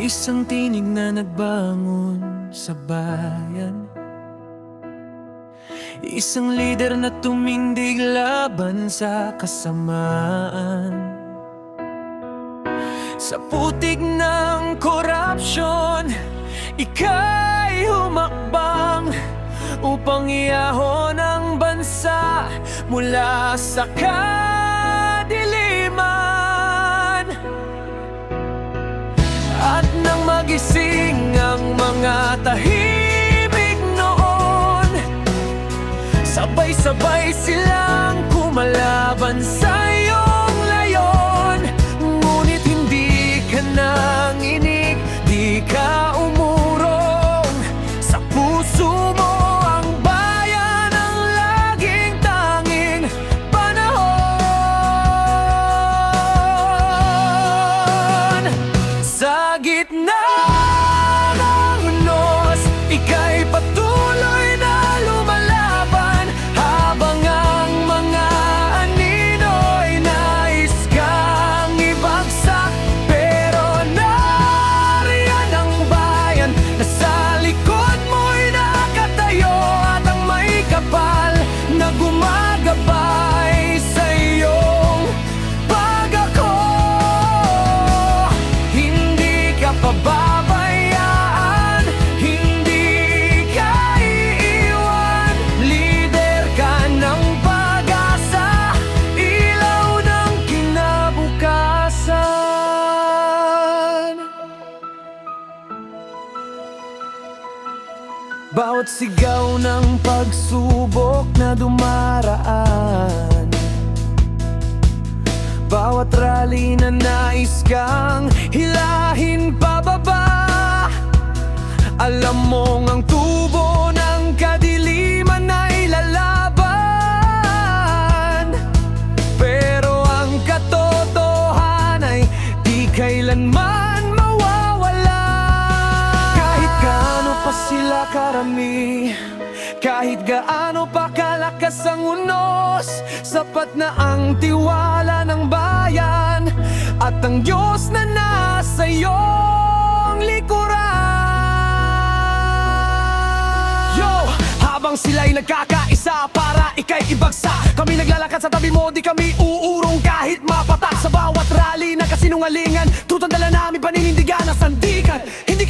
Isang tinig na nagbangon sa bayan, isang lider na tumindig laban sa kasamaan. Sa putik ng korupsyon, ika'y humakbang upang iahon ang bansa mula sa kadiliman. At nang magising ang mga tahimik noon, sabay-sabay silang kumalaban sa iyong layon. Ngunit hindi ka nanginig, di ka umurong. Sa puso mo ang bayan ang laging tanging panahon. Sa gitna ng unos, ika'y patuloy na lumalaban, habang ang mga anino'y nais kang ibagsak. Pero nariyan ang bayan na sa likod mo'y nakatayo, at ang may kapal na gumagabay sa iyong pag-ako. Hindi ka pababayaan, hindi ka iiwan. Lider ka ng pag-asa, ilaw ng kinabukasan. Bawat sigaw ng pagsubok na dumaraan, bawat rally na nais kang hilahin pababa, alam mong ang tubo ng kadiliman ay lalaban. Pero ang katotohanan ay di kailanman mawawala. Kahit gaano pa sila karami, kahit gaano pa kalakas ang unos, sapat na ang tiwala ng bayan at ang Diyos na nasa iyong likuran. Yo! Habang sila'y nagkakaisa para ika'y ibagsak, kami naglalakad sa tabi mo, di kami uurong kahit mapatak. Sa bawat rally na kasinungalingan, tutandala namin paninindigan na sandikan. Hindi